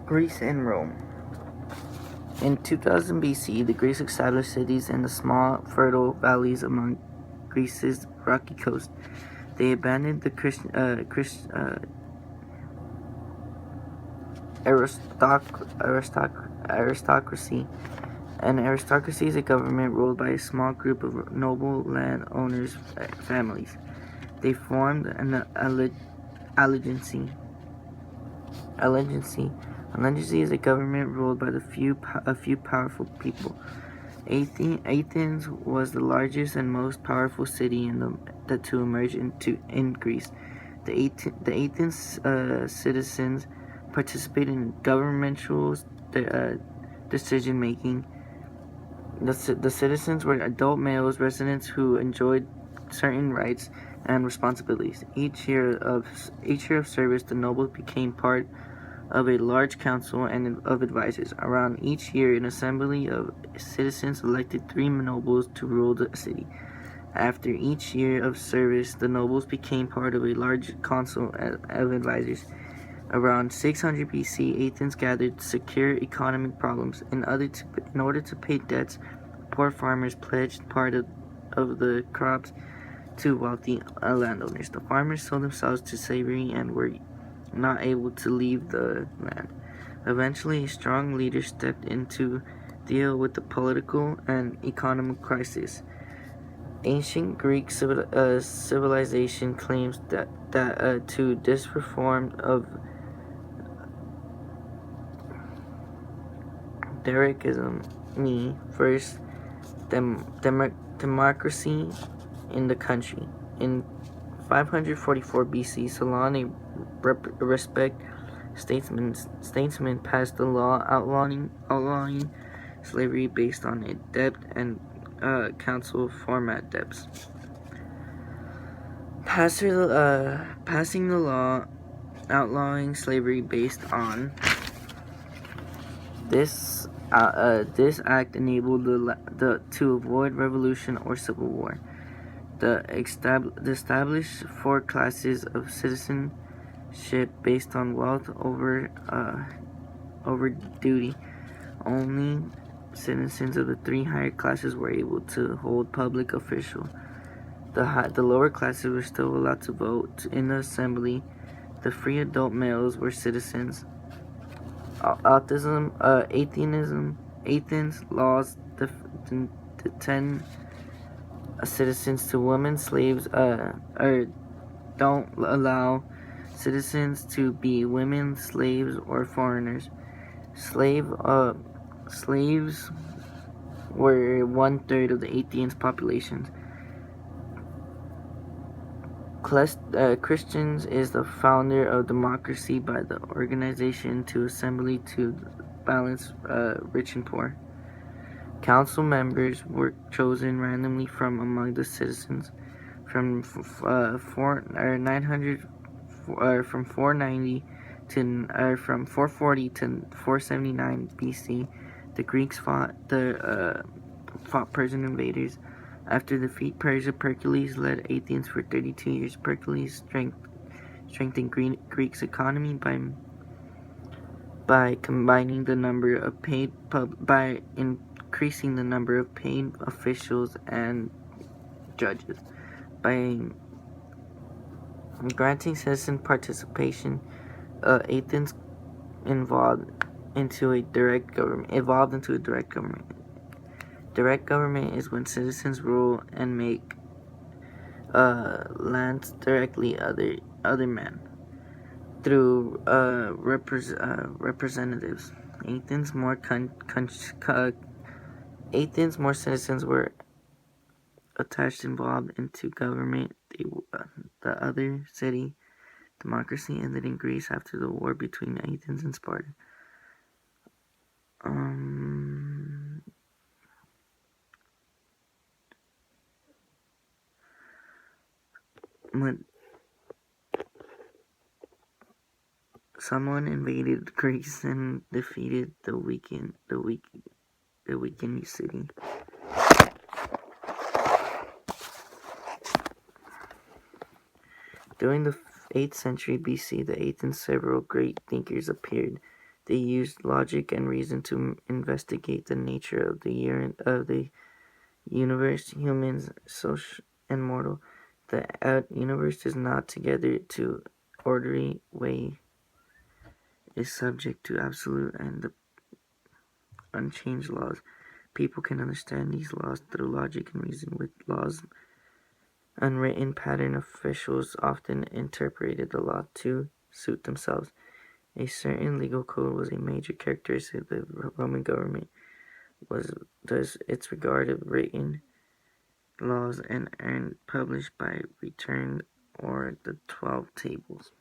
Greece and Rome. In 2000 BC, the Greeks established cities in the small, fertile valleys among Greece's rocky coast. They abandoned the aristocracy. An aristocracy is a government ruled by a small group of noble landowners' families. They formed an allegiancy. Allegiancy is a government ruled by a few powerful people. Athens was the largest and most powerful city to emerge in Greece. The Athens citizens participated in governmental decision making. The citizens were adult males residents who enjoyed certain rights and responsibilities. Each year of service, the nobles became part of a large council and of advisors. Around each year, an assembly of citizens elected 3 nobles to rule the city. After each year of service, the nobles became part of a large council of advisors. Around 600 BC, Athens gathered secure economic problems. In order to pay debts, poor farmers pledged part of the crops to wealthy landowners. The farmers sold themselves to slavery and were not able to leave the land. Eventually, a strong leader stepped in to deal with the political and economic crisis. Ancient Greek civilization claims that to this reform of Derrickism, first democracy in the country. In 544 BC, Solon, a respect statesman, passed a law outlawing slavery based on a debt and council format debts. Passing the law outlawing slavery based on this act enabled to avoid revolution or civil war. The established 4 classes of citizenship based on wealth over duty. Only citizens of the 3 higher classes were able to hold public official. The lower classes were still allowed to vote in the assembly. The free adult males were citizens. Athens laws the 10 citizens to women slaves don't allow citizens to be women slaves or foreigners. Slaves were 1/3 of the Athens population. Christians is the founder of democracy by the organization to assembly to balance rich and poor. Council members were chosen randomly from among the citizens. From 440 to 479 BC, the Greeks fought Persian invaders. After defeat Persia, Pericles led Athens for 32 years. Pericles strengthened Greek's economy by combining the number of by increasing the number of paid officials and judges. By granting citizen participation, Athens evolved into a direct government. Direct government is when citizens rule and make lands directly other men through representatives. Athens more citizens were attached involved into government. The other city democracy ended in Greece after the war between Athens and Sparta. When someone invaded Greece and defeated the weakened city. During the 8th century BC, the Athens several great thinkers appeared. They used logic and reason to investigate the nature of the universe, humans, social and mortal. The universe is not together to orderly way, is subject to absolute and the unchanged laws. People can understand these laws through logic and reason. With laws unwritten pattern, officials often interpreted the law to suit themselves. A certain legal code was a major characteristic of the Roman government. Was thus its regard of written laws and published by return or the 12 tables.